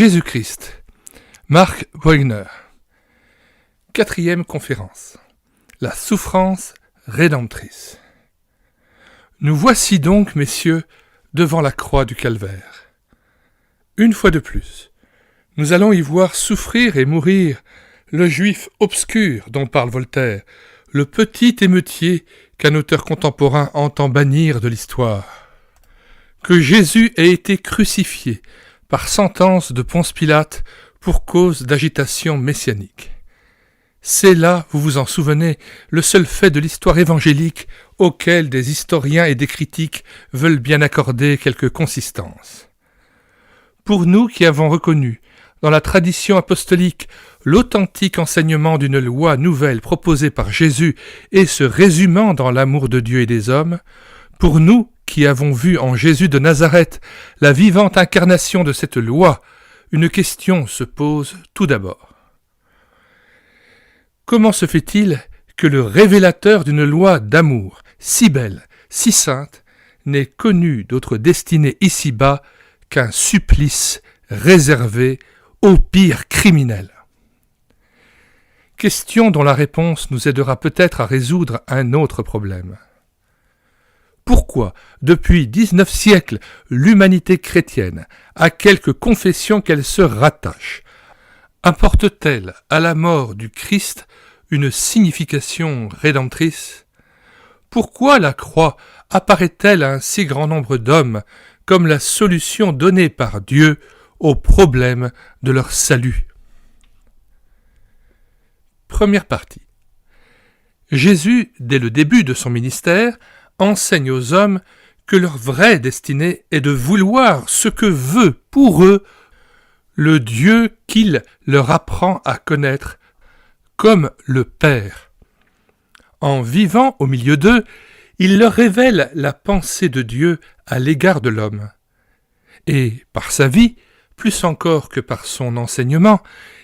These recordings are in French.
Jésus-Christ. Marc Wegner. 4e conférence. La souffrance rédemptrice. Nous voici donc, messieurs, devant la croix du calvaire. Une fois de plus, nous allons y voir souffrir et mourir le juif obscur dont parle Voltaire, le petit émeutier qu'un auteur contemporain entend bannir de l'histoire. Que Jésus ait été crucifié par sentence de Ponce Pilate pour cause d'agitation messianique. C'est là, vous vous en souvenez, le seul fait de l'histoire évangélique auquel des historiens et des critiques veulent bien accorder quelque consistance. Pour nous qui avons reconnu, dans la tradition apostolique, l'authentique enseignement d'une loi nouvelle proposée par Jésus et se résumant dans l'amour de Dieu et des hommes, pour nous qui avons vu en Jésus de Nazareth la vivante incarnation de cette loi, une question se pose tout d'abord. Comment se fait-il que le révélateur d'une loi d'amour si belle, si sainte, n'ait connu d'autre destinée ici-bas qu'un supplice réservé aux pires criminels? Question dont la réponse nous aidera peut-être à résoudre un autre problème. Pourquoi, depuis 19 siècles, l'humanité chrétienne, à quelque confession qu'elle se rattache, apporte-t-elle à la mort du Christ une signification rédemptrice? Pourquoi la croix apparaît-elle à un si grand nombre d'hommes comme la solution donnée par Dieu au problème de leur salut? Première partie. Jésus, dès le début de son ministère, enseigne aux hommes que leur vraie destinée est de vouloir ce que veut pour eux le Dieu qu'il leur apprend à connaître comme le Père. En vivant au milieu d'eux, il leur révèle la pensée de Dieu à l'égard de l'homme. Et par sa vie, plus encore que par son enseignement,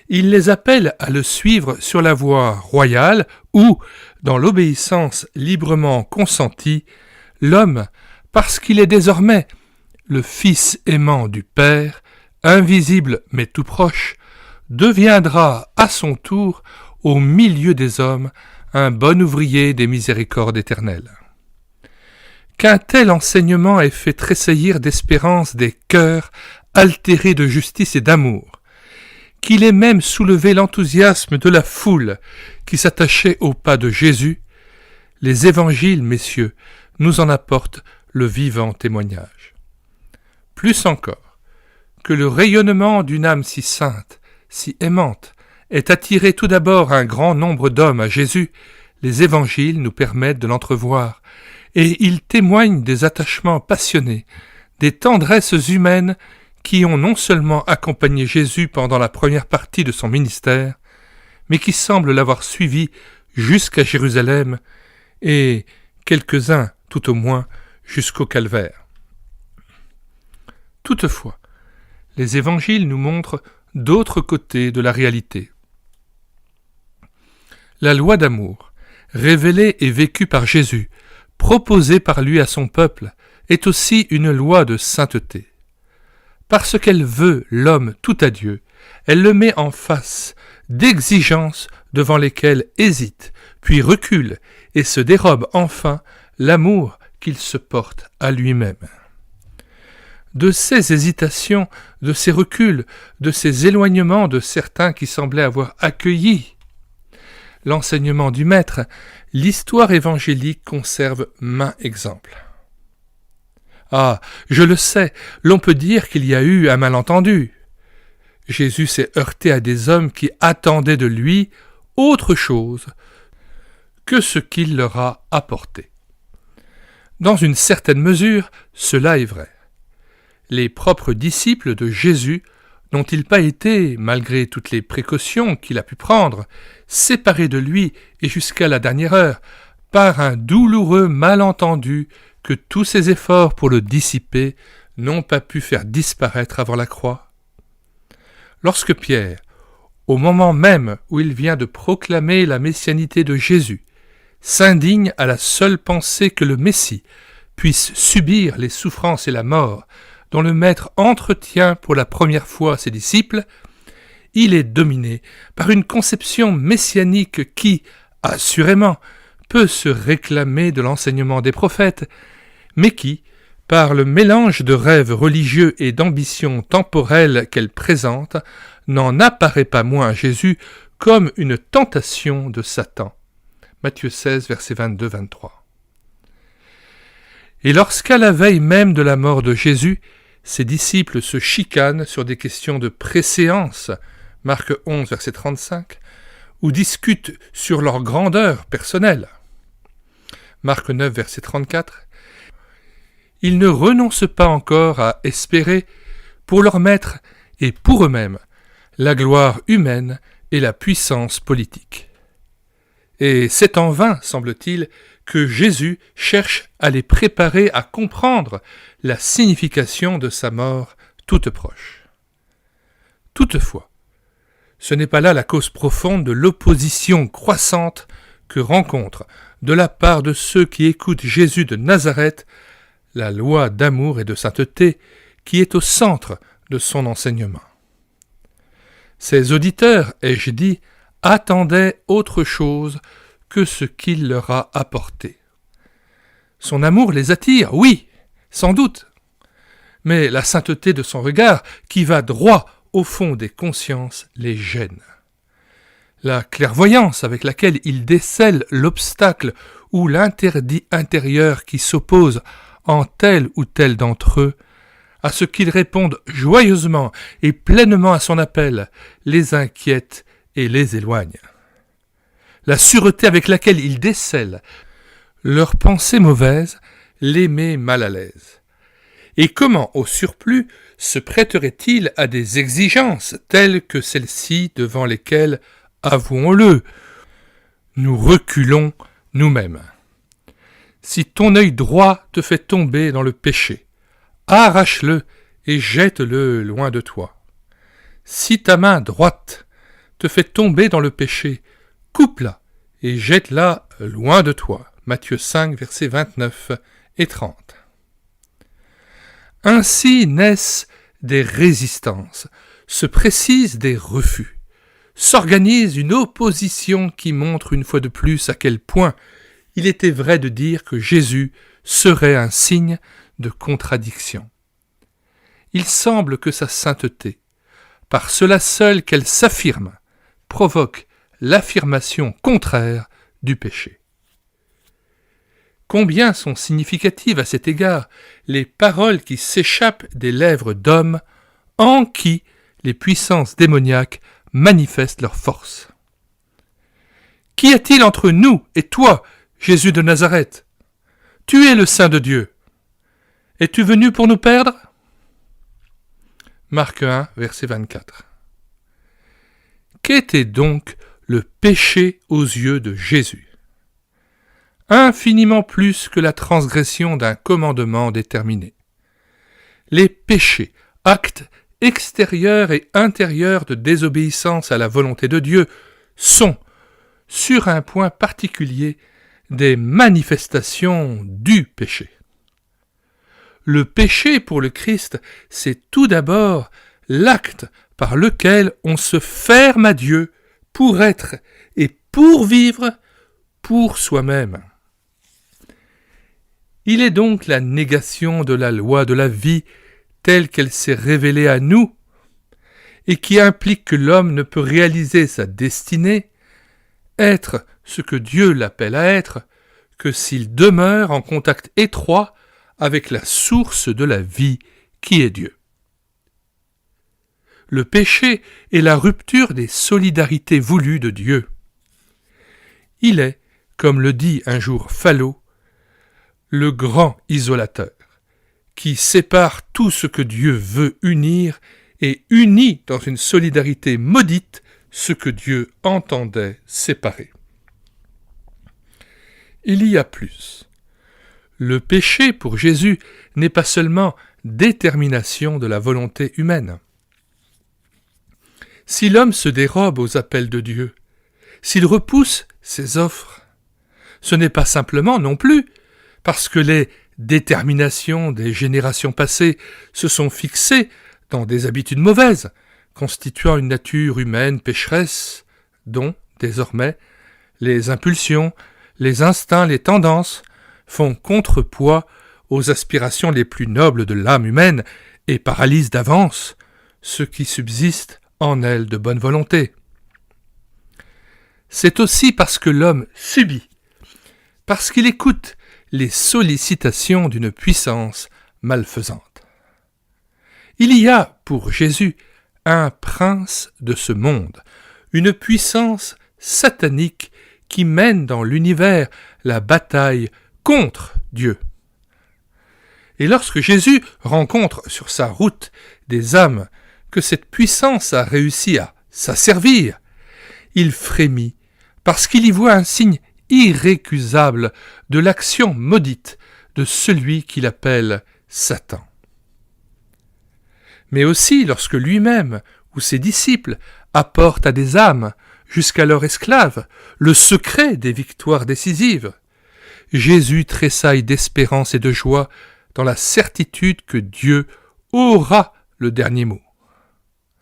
il les appelle à le suivre sur la voie royale où, dans l'obéissance librement consentie, l'homme, parce qu'il est désormais le Fils aimant du Père, invisible mais tout proche, deviendra à son tour, au milieu des hommes, un bon ouvrier des miséricordes éternelles. Qu'un tel enseignement ait fait tressaillir d'espérance des cœurs altérés de justice et d'amour, qu'il ait même soulevé l'enthousiasme de la foule qui s'attachait au pas de Jésus, les évangiles, messieurs, nous en apportent le vivant témoignage. Plus encore, que le rayonnement d'une âme si sainte, si aimante, ait attiré tout d'abord un grand nombre d'hommes à Jésus, les évangiles nous permettent de l'entrevoir, et ils témoignent des attachements passionnés, des tendresses humaines qui ont non seulement accompagné Jésus pendant la première partie de son ministère, mais qui semblent l'avoir suivi jusqu'à Jérusalem, et quelques-uns, tout au moins, jusqu'au calvaire. Toutefois, les évangiles nous montrent d'autres côtés de la réalité. La loi d'amour, révélée et vécue par Jésus, proposée par lui à son peuple, est aussi une loi de sainteté. Parce qu'elle veut l'homme tout à Dieu, elle le met en face d'exigences devant lesquelles hésite, puis recule et se dérobe enfin l'amour qu'il se porte à lui-même. De ces hésitations, de ces reculs, de ces éloignements de certains qui semblaient avoir accueilli l'enseignement du Maître, l'histoire évangélique conserve maint exemple. Ah, je le sais, l'on peut dire qu'il y a eu un malentendu. Jésus s'est heurté à des hommes qui attendaient de lui autre chose que ce qu'il leur a apporté. Dans une certaine mesure, cela est vrai. Les propres disciples de Jésus n'ont-ils pas été, malgré toutes les précautions qu'il a pu prendre, séparés de lui et jusqu'à la dernière heure, par un douloureux malentendu que tous ses efforts pour le dissiper n'ont pas pu faire disparaître avant la croix? Lorsque Pierre, au moment même où il vient de proclamer la messianité de Jésus, s'indigne à la seule pensée que le Messie puisse subir les souffrances et la mort dont le Maître entretient pour la première fois ses disciples, il est dominé par une conception messianique qui, assurément, peut se réclamer de l'enseignement des prophètes, mais qui, par le mélange de rêves religieux et d'ambitions temporelles qu'elle présente, n'en apparaît pas moins à Jésus comme une tentation de Satan. Matthieu 16, versets 22-23. Et lorsqu'à la veille même de la mort de Jésus, ses disciples se chicanent sur des questions de préséance, Marc 11, verset 35, ou discutent sur leur grandeur personnelle, Marc 9, verset 34, ils ne renoncent pas encore à espérer, pour leur maître et pour eux-mêmes, la gloire humaine et la puissance politique. Et c'est en vain, semble-t-il, que Jésus cherche à les préparer à comprendre la signification de sa mort toute proche. Toutefois, ce n'est pas là la cause profonde de l'opposition croissante que rencontre, de la part de ceux qui écoutent Jésus de Nazareth, la loi d'amour et de sainteté qui est au centre de son enseignement. Ces auditeurs, ai-je dit, attendaient autre chose que ce qu'il leur a apporté. Son amour les attire, oui, sans doute, mais la sainteté de son regard, qui va droit au fond des consciences, les gêne. La clairvoyance avec laquelle il décèle l'obstacle ou l'interdit intérieur qui s'oppose en tel ou tel d'entre eux, à ce qu'ils répondent joyeusement et pleinement à son appel, les inquiète et les éloigne. La sûreté avec laquelle il décèle leurs pensées mauvaises les met mal à l'aise. Et comment, au surplus, se prêterait-il à des exigences telles que celles-ci devant lesquelles, avouons-le, nous reculons nous-mêmes? Si ton œil droit te fait tomber dans le péché, arrache-le et jette-le loin de toi. Si ta main droite te fait tomber dans le péché, coupe-la et jette-la loin de toi. Matthieu 5, versets 29 et 30. Ainsi naissent des résistances, se précisent des refus, s'organise une opposition qui montre une fois de plus à quel point il était vrai de dire que Jésus serait un signe de contradiction. Il semble que sa sainteté, par cela seul qu'elle s'affirme, provoque l'affirmation contraire du péché. Combien sont significatives à cet égard les paroles qui s'échappent des lèvres d'hommes en qui les puissances démoniaques manifestent leur force. Qu'y a-t-il entre nous et toi, Jésus de Nazareth? Tu es le Saint de Dieu. Es-tu venu pour nous perdre? Marc 1, verset 24. Qu'était donc le péché aux yeux de Jésus? Infiniment plus que la transgression d'un commandement déterminé. Les péchés, actes extérieurs et intérieurs de désobéissance à la volonté de Dieu, sont, sur un point particulier, des manifestations du péché. Le péché pour le Christ, c'est tout d'abord l'acte par lequel on se ferme à Dieu pour être et pour vivre pour soi-même. Il est donc la négation de la loi de la vie telle qu'elle s'est révélée à nous et qui implique que l'homme ne peut réaliser sa destinée, être ce que Dieu l'appelle à être, que s'il demeure en contact étroit avec la source de la vie qui est Dieu. Le péché est la rupture des solidarités voulues de Dieu. Il est, comme le dit un jour Fallot, le grand isolateur, qui sépare tout ce que Dieu veut unir et unit dans une solidarité maudite ce que Dieu entendait séparer. Il y a plus. Le péché, pour Jésus, n'est pas seulement détermination de la volonté humaine. Si l'homme se dérobe aux appels de Dieu, s'il repousse ses offres, ce n'est pas simplement non plus parce que les détermination des générations passées se sont fixées dans des habitudes mauvaises, constituant une nature humaine pécheresse, dont, désormais, les impulsions, les instincts, les tendances font contrepoids aux aspirations les plus nobles de l'âme humaine et paralysent d'avance ce qui subsiste en elle de bonne volonté. C'est aussi parce que l'homme subit, parce qu'il écoute les sollicitations d'une puissance malfaisante. Il y a, pour Jésus, un prince de ce monde, une puissance satanique qui mène dans l'univers la bataille contre Dieu. Et lorsque Jésus rencontre sur sa route des âmes que cette puissance a réussi à s'asservir, il frémit parce qu'il y voit un signe irrécusable de l'action maudite de celui qu'il appelle Satan. Mais aussi lorsque lui-même ou ses disciples apportent à des âmes, jusqu'alors esclaves, le secret des victoires décisives, Jésus tressaille d'espérance et de joie dans la certitude que Dieu aura le dernier mot.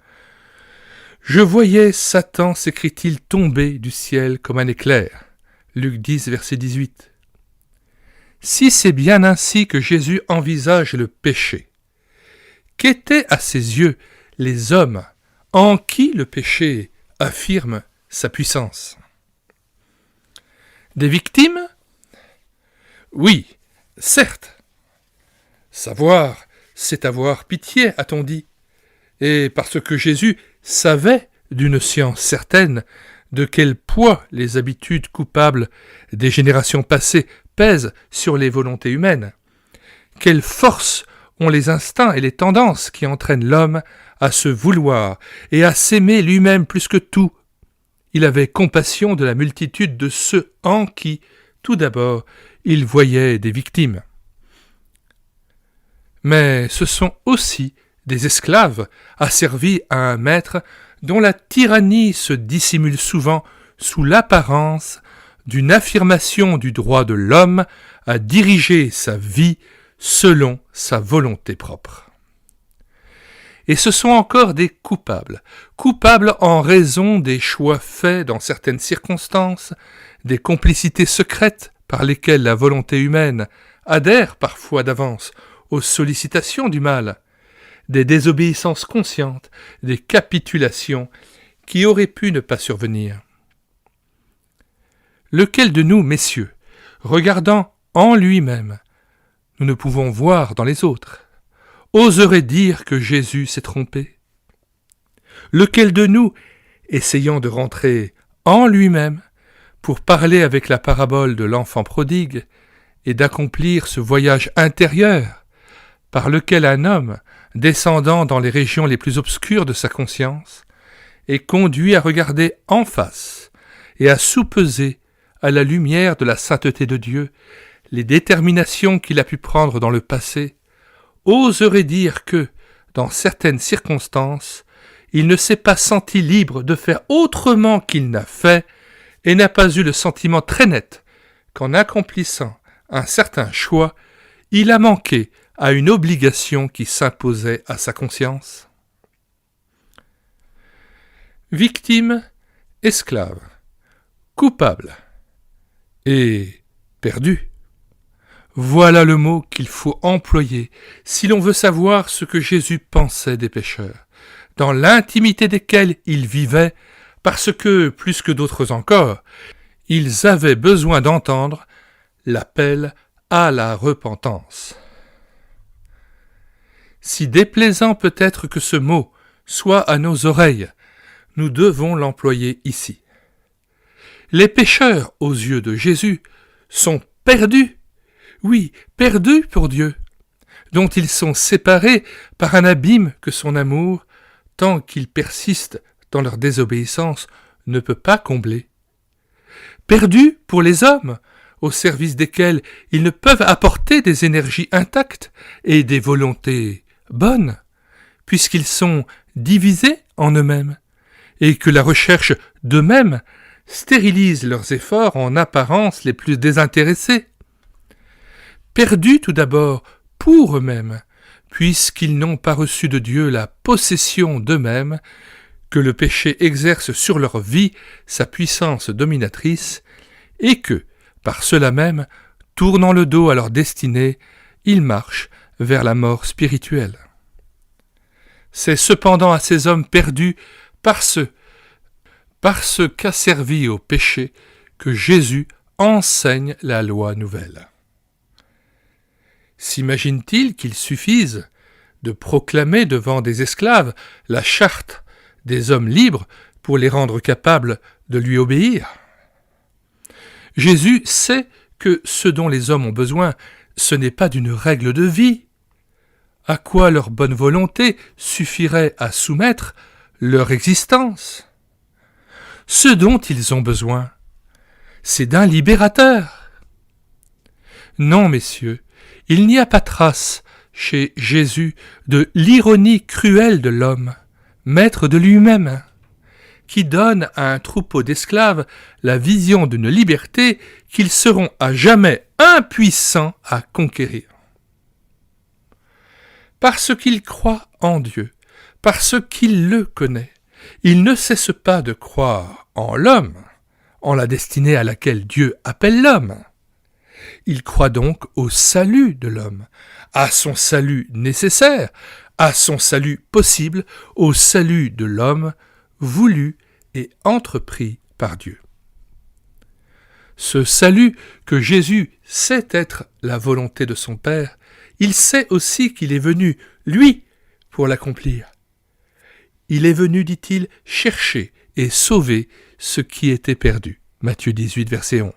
« Je voyais Satan, s'écrie-t-il, tomber du ciel comme un éclair. » Luc 10, verset 18. Si c'est bien ainsi que Jésus envisage le péché, qu'étaient à ses yeux les hommes en qui le péché affirme sa puissance? Des victimes? Oui, certes. Savoir, c'est avoir pitié, a-t-on dit. Et parce que Jésus savait d'une science certaine de quel poids les habitudes coupables des générations passées pèsent sur les volontés humaines, quelle force ont les instincts et les tendances qui entraînent l'homme à se vouloir et à s'aimer lui-même plus que tout. Il avait compassion de la multitude de ceux en qui, tout d'abord, il voyait des victimes. Mais ce sont aussi des esclaves asservis à un maître dont la tyrannie se dissimule souvent sous l'apparence d'une affirmation du droit de l'homme à diriger sa vie selon sa volonté propre. Et ce sont encore des coupables, coupables en raison des choix faits dans certaines circonstances, des complicités secrètes par lesquelles la volonté humaine adhère parfois d'avance aux sollicitations du mal, des désobéissances conscientes, des capitulations qui auraient pu ne pas survenir. Lequel de nous, messieurs, regardant en lui-même, nous ne pouvons voir dans les autres, oserait dire que Jésus s'est trompé? Lequel de nous, essayant de rentrer en lui-même pour parler avec la parabole de l'enfant prodigue et d'accomplir ce voyage intérieur par lequel un homme, descendant dans les régions les plus obscures de sa conscience, est conduit à regarder en face et à soupeser à la lumière de la sainteté de Dieu les déterminations qu'il a pu prendre dans le passé, oserait dire que, dans certaines circonstances, il ne s'est pas senti libre de faire autrement qu'il n'a fait et n'a pas eu le sentiment très net qu'en accomplissant un certain choix, il a manqué à une obligation qui s'imposait à sa conscience. Victime, esclave, coupable et perdu. Voilà le mot qu'il faut employer si l'on veut savoir ce que Jésus pensait des pécheurs, dans l'intimité desquels il vivait, parce que, plus que d'autres encore, ils avaient besoin d'entendre l'appel à la repentance. Si déplaisant peut être que ce mot soit à nos oreilles, nous devons l'employer ici. Les pécheurs, aux yeux de Jésus, sont perdus, oui, perdus pour Dieu, dont ils sont séparés par un abîme que son amour, tant qu'ils persistent dans leur désobéissance, ne peut pas combler. Perdus pour les hommes, au service desquels ils ne peuvent apporter des énergies intactes et des volontés bonnes, puisqu'ils sont divisés en eux-mêmes, et que la recherche d'eux-mêmes stérilise leurs efforts en apparence les plus désintéressés. perdus tout d'abord pour eux-mêmes, puisqu'ils n'ont pas reçu de Dieu la possession d'eux-mêmes, que le péché exerce sur leur vie sa puissance dominatrice, et que, par cela même, tournant le dos à leur destinée, ils marchent vers la mort spirituelle. C'est cependant à ces hommes perdus parce qu'asservis au péché que Jésus enseigne la loi nouvelle. S'imagine-t-il qu'il suffise de proclamer devant des esclaves la charte des hommes libres pour les rendre capables de lui obéir? Jésus sait que ce dont les hommes ont besoin, ce n'est pas d'une règle de vie, à quoi leur bonne volonté suffirait à soumettre leur existence. Ce dont ils ont besoin, c'est d'un libérateur. Non, messieurs, il n'y a pas trace chez Jésus de l'ironie cruelle de l'homme, maître de lui-même, qui donne à un troupeau d'esclaves la vision d'une liberté qu'ils seront à jamais impuissants à conquérir. Parce qu'il croit en Dieu, parce qu'il le connaît, il ne cesse pas de croire en l'homme, en la destinée à laquelle Dieu appelle l'homme. Il croit donc au salut de l'homme, à son salut nécessaire, à son salut possible, au salut de l'homme voulu et entrepris par Dieu. Ce salut que Jésus sait être la volonté de son Père, il sait aussi qu'il est venu, lui, pour l'accomplir. Il est venu, dit-il, chercher et sauver ce qui était perdu. Matthieu 18, verset 11.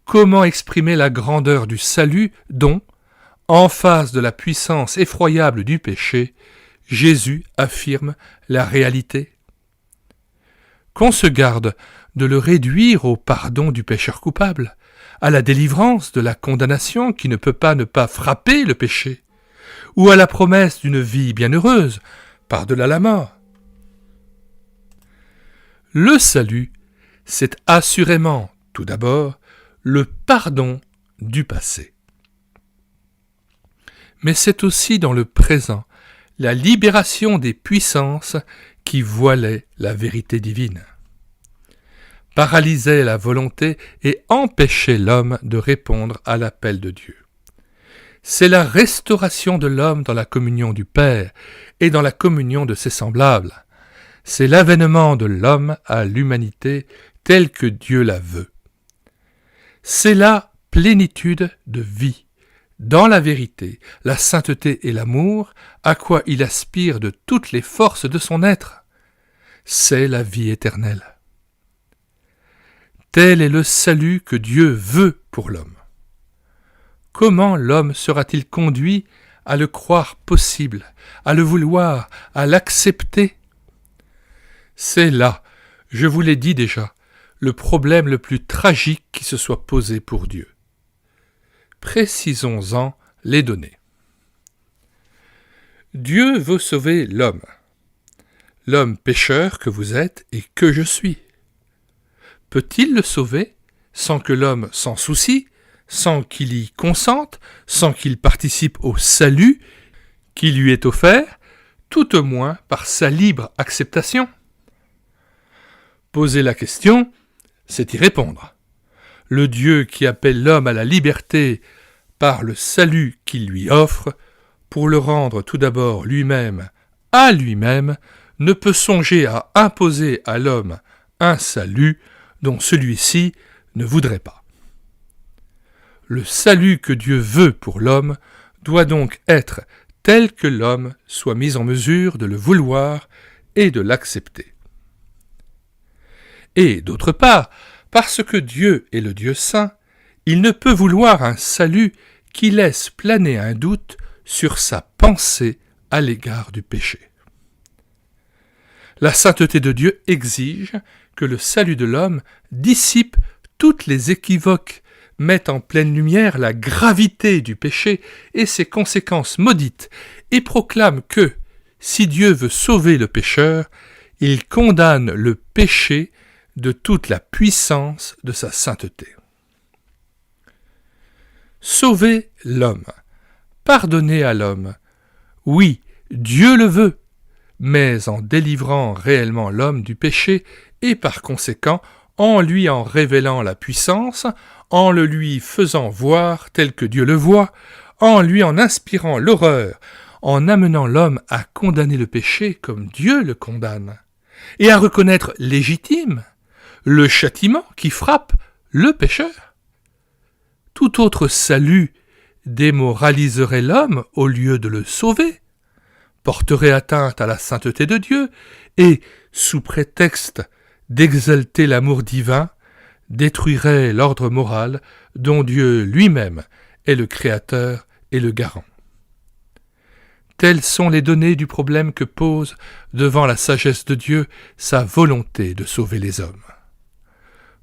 Comment exprimer la grandeur du salut dont, en face de la puissance effroyable du péché, Jésus affirme la réalité? Qu'on se garde de le réduire au pardon du pécheur coupable, à la délivrance de la condamnation qui ne peut pas ne pas frapper le péché, ou à la promesse d'une vie bienheureuse, par-delà la mort. Le salut, c'est assurément, tout d'abord, le pardon du passé. Mais c'est aussi dans le présent la libération des puissances qui voilaient la vérité divine, paralysaient la volonté et empêchaient l'homme de répondre à l'appel de Dieu. C'est la restauration de l'homme dans la communion du Père et dans la communion de ses semblables. C'est l'avènement de l'homme à l'humanité telle que Dieu la veut. C'est la plénitude de vie, dans la vérité, la sainteté et l'amour, à quoi il aspire de toutes les forces de son être. C'est la vie éternelle. Tel est le salut que Dieu veut pour l'homme. Comment l'homme sera-t-il conduit à le croire possible, à le vouloir, à l'accepter? C'est là, je vous l'ai dit déjà, le problème le plus tragique qui se soit posé pour Dieu. Précisons-en les données. Dieu veut sauver l'homme pécheur que vous êtes et que je suis. Peut-il le sauver sans que l'homme s'en soucie, sans qu'il y consente, sans qu'il participe au salut qui lui est offert, tout au moins par sa libre acceptation? Poser la question, c'est y répondre. Le Dieu qui appelle l'homme à la liberté par le salut qu'il lui offre, pour le rendre tout d'abord lui-même à lui-même, ne peut songer à imposer à l'homme un salut dont celui-ci ne voudrait pas. Le salut que Dieu veut pour l'homme doit donc être tel que l'homme soit mis en mesure de le vouloir et de l'accepter. Et d'autre part, parce que Dieu est le Dieu saint, il ne peut vouloir un salut qui laisse planer un doute sur sa pensée à l'égard du péché. La sainteté de Dieu exige que le salut de l'homme dissipe toutes les équivoques, mette en pleine lumière la gravité du péché et ses conséquences maudites, et proclame que, si Dieu veut sauver le pécheur, il condamne le péché de toute la puissance de sa sainteté. sauver l'homme, pardonner à l'homme. Oui, Dieu le veut, mais en délivrant réellement l'homme du péché et par conséquent en lui en révélant la puissance, en le lui faisant voir tel que Dieu le voit, en lui en inspirant l'horreur, en amenant l'homme à condamner le péché comme Dieu le condamne, et à reconnaître légitime le châtiment qui frappe le pécheur. Tout autre salut démoraliserait l'homme au lieu de le sauver, porterait atteinte à la sainteté de Dieu et, sous prétexte d'exalter l'amour divin, détruirait l'ordre moral dont Dieu lui-même est le créateur et le garant. Telles sont les données du problème que pose, devant la sagesse de Dieu, sa volonté de sauver les hommes.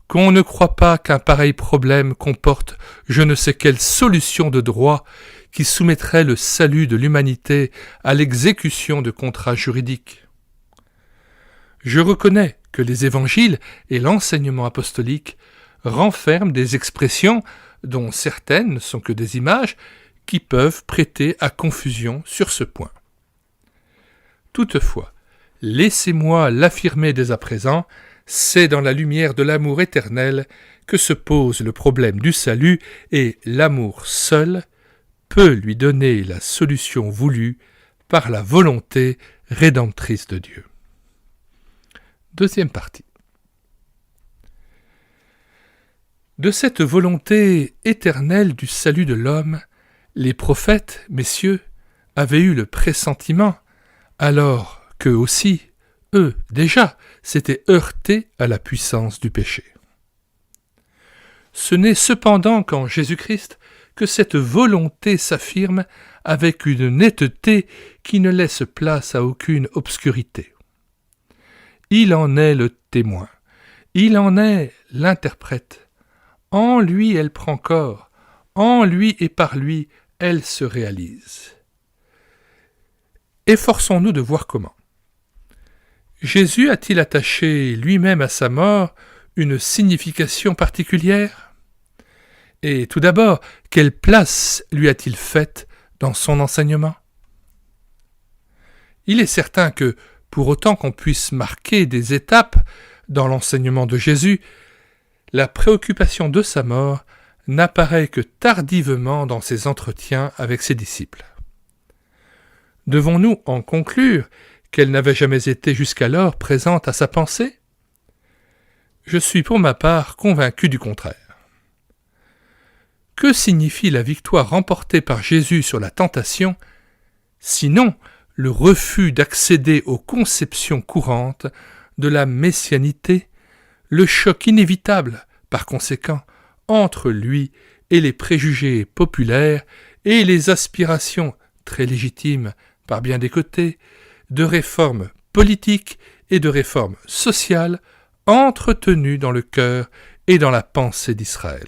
Qu'on ne croit pas qu'un pareil problème comporte je ne sais quelle solution de droit qui soumettrait le salut de l'humanité à l'exécution de contrats juridiques. Je reconnais que les évangiles et l'enseignement apostolique renferment des expressions dont certaines ne sont que des images qui peuvent prêter à confusion sur ce point. Toutefois, laissez-moi l'affirmer dès à présent, c'est dans la lumière de l'amour éternel que se pose le problème du salut et l'amour seul peut lui donner la solution voulue par la volonté rédemptrice de Dieu. Deuxième partie. De cette volonté éternelle du salut de l'homme, les prophètes, messieurs, avaient eu le pressentiment, alors qu'eux aussi, eux, déjà, s'étaient heurtés à la puissance du péché. Ce n'est cependant qu'en Jésus-Christ que cette volonté s'affirme avec une netteté qui ne laisse place à aucune obscurité. Il en est le témoin, il en est l'interprète. En lui elle prend corps, en lui et par lui elle se réalise. Efforçons-nous de voir comment. Jésus a-t-il attaché lui-même à sa mort une signification particulière ? Et tout d'abord, quelle place lui a-t-il faite dans son enseignement ? Il est certain que, pour autant qu'on puisse marquer des étapes dans l'enseignement de Jésus, la préoccupation de sa mort n'apparaît que tardivement dans ses entretiens avec ses disciples. Devons-nous en conclure qu'elle n'avait jamais été jusqu'alors présente à sa pensée ? Je suis pour ma part convaincu du contraire. Que signifie la victoire remportée par Jésus sur la tentation, sinon le refus d'accéder aux conceptions courantes de la messianité, le choc inévitable, par conséquent, entre lui et les préjugés populaires et les aspirations, très légitimes par bien des côtés, de réformes politiques et de réformes sociales entretenues dans le cœur et dans la pensée d'Israël.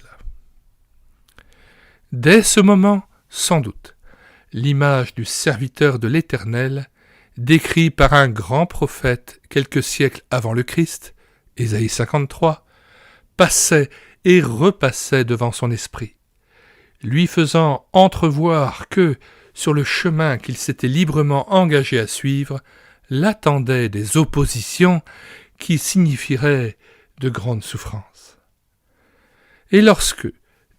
Dès ce moment, sans doute, l'image du serviteur de l'Éternel, décrit par un grand prophète quelques siècles avant le Christ, Ésaïe 53, passait et repassait devant son esprit, lui faisant entrevoir que, sur le chemin qu'il s'était librement engagé à suivre, l'attendaient des oppositions qui signifieraient de grandes souffrances. Et lorsque,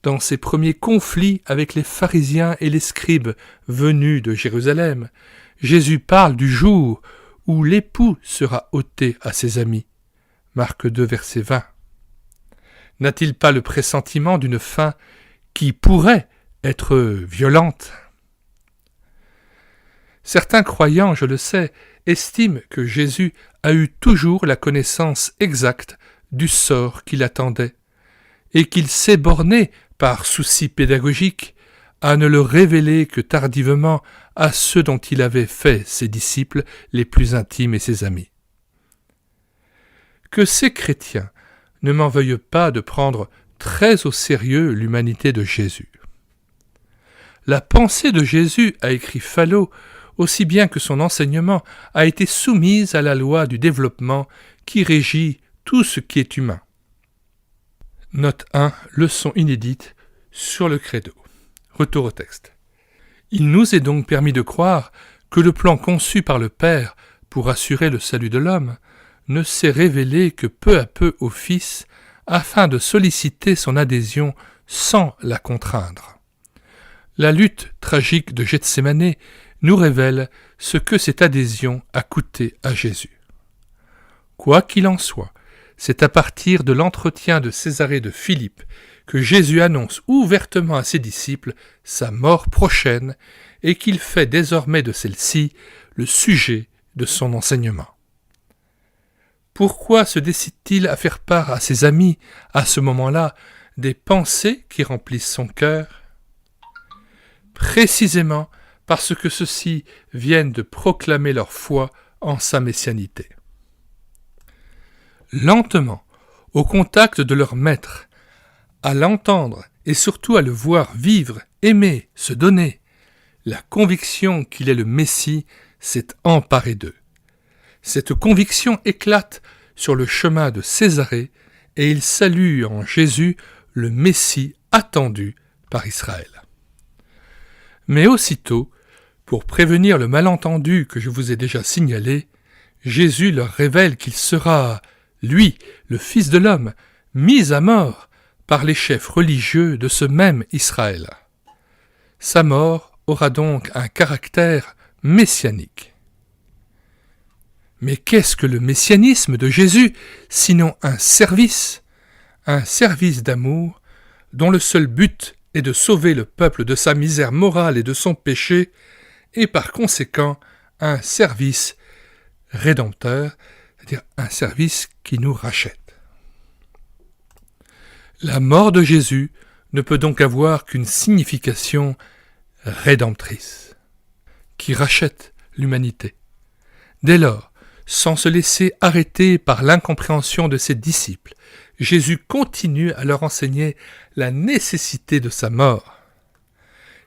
dans ses premiers conflits avec les pharisiens et les scribes venus de Jérusalem, Jésus parle du jour où l'époux sera ôté à ses amis. Marc 2, verset 20. N'a-t-il pas le pressentiment d'une fin qui pourrait être violente ? Certains croyants, je le sais, estiment que Jésus a eu toujours la connaissance exacte du sort qui l'attendait, et qu'il s'est borné, par souci pédagogique, à ne le révéler que tardivement à ceux dont il avait fait ses disciples les plus intimes et ses amis. Que ces chrétiens ne m'en veuillent pas de prendre très au sérieux l'humanité de Jésus. La pensée de Jésus, a écrit Fallot, aussi bien que son enseignement, a été soumise à la loi du développement qui régit tout ce qui est humain. Note 1, leçon inédite sur le credo. Retour au texte. Il nous est donc permis de croire que le plan conçu par le Père pour assurer le salut de l'homme ne s'est révélé que peu à peu au Fils afin de solliciter son adhésion sans la contraindre. La lutte tragique de Gethsémanée nous révèle ce que cette adhésion a coûté à Jésus. Quoi qu'il en soit, c'est à partir de l'entretien de Césarée de Philippe que Jésus annonce ouvertement à ses disciples sa mort prochaine et qu'il fait désormais de celle-ci le sujet de son enseignement. Pourquoi se décide-t-il à faire part à ses amis, à ce moment-là, des pensées qui remplissent son cœur ? Précisément parce que ceux-ci viennent de proclamer leur foi en sa messianité. Lentement, au contact de leur maître, à l'entendre et surtout à le voir vivre, aimer, se donner, la conviction qu'il est le Messie s'est emparée d'eux. Cette conviction éclate sur le chemin de Césarée et ils saluent en Jésus le Messie attendu par Israël. Mais aussitôt, pour prévenir le malentendu que je vous ai déjà signalé, Jésus leur révèle qu'il sera, lui, le Fils de l'homme, mis à mort par les chefs religieux de ce même Israël. Sa mort aura donc un caractère messianique. Mais qu'est-ce que le messianisme de Jésus, sinon un service d'amour, dont le seul but est de sauver le peuple de sa misère morale et de son péché, et par conséquent un service rédempteur, c'est-à-dire un service qui nous rachète. La mort de Jésus ne peut donc avoir qu'une signification rédemptrice, qui rachète l'humanité. Dès lors, sans se laisser arrêter par l'incompréhension de ses disciples, Jésus continue à leur enseigner la nécessité de sa mort.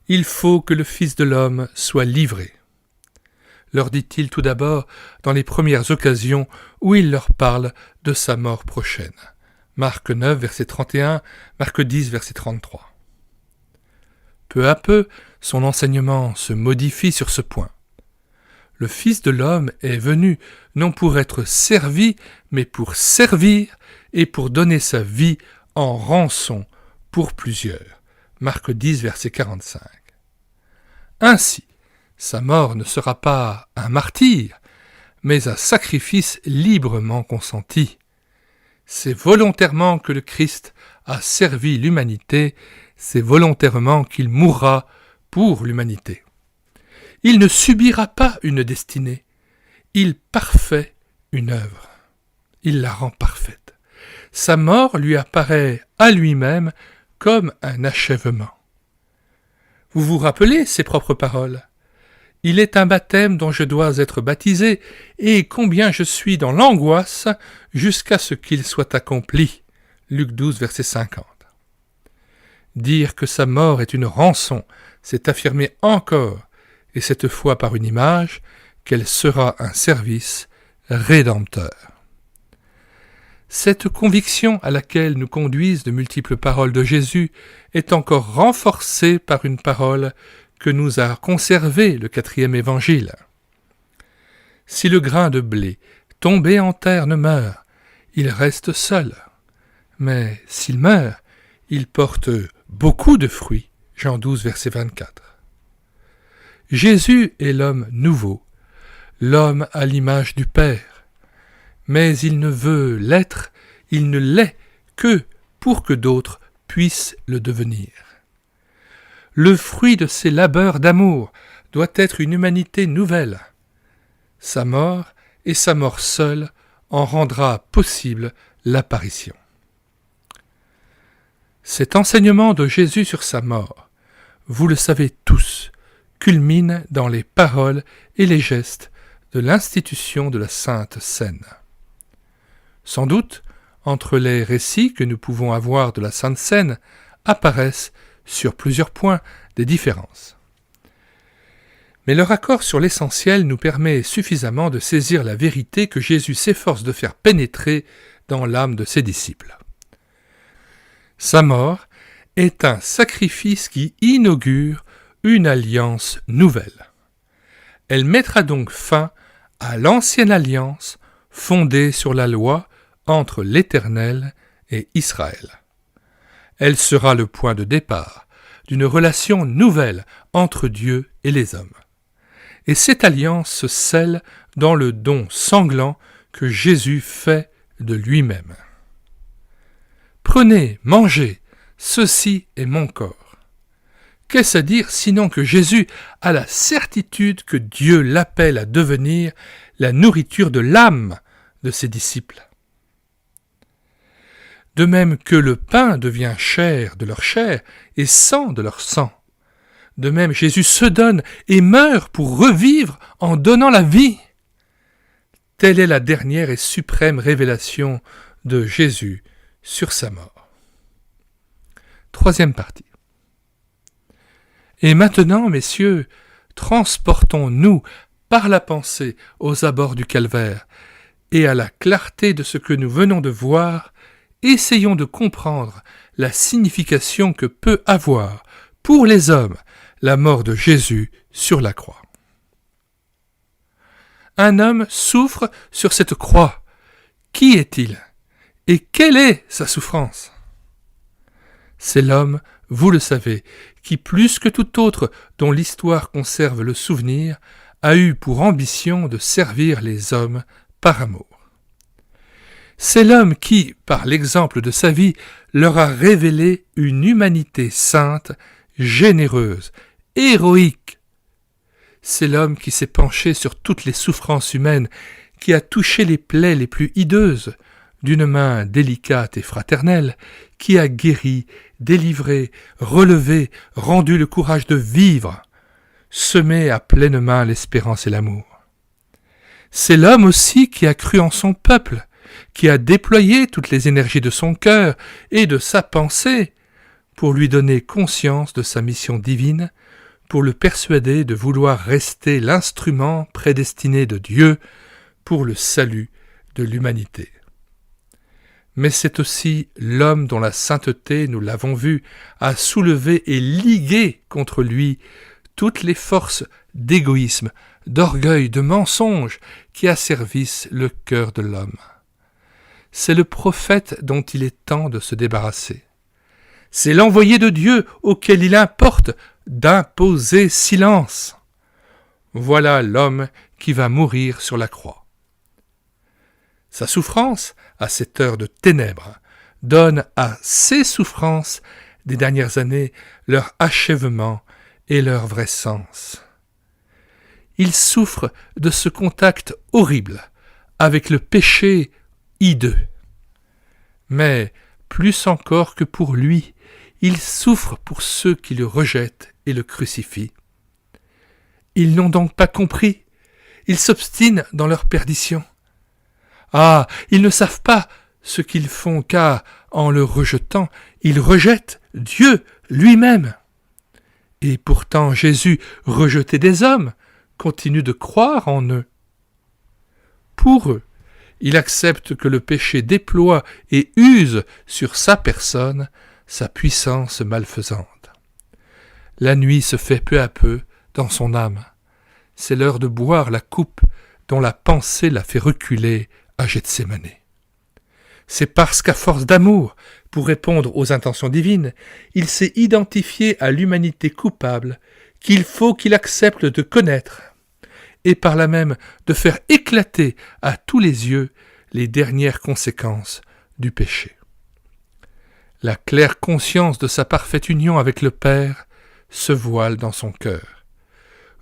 Il faut que le Fils de l'homme soit livré, leur dit-il tout d'abord dans les premières occasions où il leur parle de sa mort prochaine. Marc 9, verset 31, Marc 10, verset 33. Peu à peu, son enseignement se modifie sur ce point. Le Fils de l'homme est venu non pour être servi, mais pour servir et pour donner sa vie en rançon pour plusieurs. Marc 10, verset 45. Ainsi, sa mort ne sera pas un martyre, mais un sacrifice librement consenti. C'est volontairement que le Christ a servi l'humanité, c'est volontairement qu'il mourra pour l'humanité. Il ne subira pas une destinée, il parfait une œuvre, il la rend parfaite. Sa mort lui apparaît à lui-même comme un achèvement. Vous vous rappelez ses propres paroles ? Il est un baptême dont je dois être baptisé, et combien je suis dans l'angoisse jusqu'à ce qu'il soit accompli. Luc 12, verset 50. Dire que sa mort est une rançon, c'est affirmer encore, et cette fois par une image, qu'elle sera un service rédempteur. Cette conviction à laquelle nous conduisent de multiples paroles de Jésus est encore renforcée par une parole que nous a conservé le 4e évangile. Si le grain de blé tombé en terre ne meurt, il reste seul. Mais s'il meurt, il porte beaucoup de fruits. Jean 12, verset 24. Jésus est l'homme nouveau, l'homme à l'image du Père. Mais il ne veut l'être, il ne l'est que pour que d'autres puissent le devenir. Le fruit de ses labeurs d'amour doit être une humanité nouvelle. Sa mort et sa mort seule en rendra possible l'apparition. Cet enseignement de Jésus sur sa mort, vous le savez tous, culmine dans les paroles et les gestes de l'institution de la Sainte Seine. Sans doute, entre les récits que nous pouvons avoir de la Sainte Seine, apparaissent sur plusieurs points des différences. Mais leur accord sur l'essentiel nous permet suffisamment de saisir la vérité que Jésus s'efforce de faire pénétrer dans l'âme de ses disciples. Sa mort est un sacrifice qui inaugure une alliance nouvelle. Elle mettra donc fin à l'ancienne alliance fondée sur la loi entre l'Éternel et Israël. Elle sera le point de départ d'une relation nouvelle entre Dieu et les hommes. Et cette alliance se scelle dans le don sanglant que Jésus fait de lui-même. Prenez, mangez, ceci est mon corps. Qu'est-ce à dire sinon que Jésus a la certitude que Dieu l'appelle à devenir la nourriture de l'âme de ses disciples. De même que le pain devient chair de leur chair et sang de leur sang. De même, Jésus se donne et meurt pour revivre en donnant la vie. Telle est la dernière et suprême révélation de Jésus sur sa mort. Troisième partie. Et maintenant, messieurs, transportons-nous par la pensée aux abords du calvaire et à la clarté de ce que nous venons de voir, essayons de comprendre la signification que peut avoir pour les hommes la mort de Jésus sur la croix. Un homme souffre sur cette croix. Qui est-il? Et quelle est sa souffrance? C'est l'homme, vous le savez, qui plus que tout autre dont l'histoire conserve le souvenir, a eu pour ambition de servir les hommes par amour. C'est l'homme qui, par l'exemple de sa vie, leur a révélé une humanité sainte, généreuse, héroïque. C'est l'homme qui s'est penché sur toutes les souffrances humaines, qui a touché les plaies les plus hideuses, d'une main délicate et fraternelle, qui a guéri, délivré, relevé, rendu le courage de vivre, semé à pleine main l'espérance et l'amour. C'est l'homme aussi qui a cru en son peuple, qui a déployé toutes les énergies de son cœur et de sa pensée pour lui donner conscience de sa mission divine, pour le persuader de vouloir rester l'instrument prédestiné de Dieu pour le salut de l'humanité. Mais c'est aussi l'homme dont la sainteté, nous l'avons vu, a soulevé et ligué contre lui toutes les forces d'égoïsme, d'orgueil, de mensonge qui asservissent le cœur de l'homme. C'est le prophète dont il est temps de se débarrasser. C'est l'envoyé de Dieu auquel il importe d'imposer silence. Voilà l'homme qui va mourir sur la croix. Sa souffrance, à cette heure de ténèbres, donne à ses souffrances des dernières années leur achèvement et leur vrai sens. Il souffre de ce contact horrible avec le péché hideux. Mais, plus encore que pour lui, il souffre pour ceux qui le rejettent et le crucifient. Ils n'ont donc pas compris, ils s'obstinent dans leur perdition. Ah, ils ne savent pas ce qu'ils font, car, en le rejetant, ils rejettent Dieu lui-même. Et pourtant Jésus, rejeté des hommes, continue de croire en eux. Pour eux, il accepte que le péché déploie et use sur sa personne sa puissance malfaisante. La nuit se fait peu à peu dans son âme. C'est l'heure de boire la coupe dont la pensée l'a fait reculer à Gethsémane. C'est parce qu'à force d'amour, pour répondre aux intentions divines, il s'est identifié à l'humanité coupable qu'il faut qu'il accepte de connaître, et par là même de faire éclater à tous les yeux les dernières conséquences du péché. La claire conscience de sa parfaite union avec le Père se voile dans son cœur.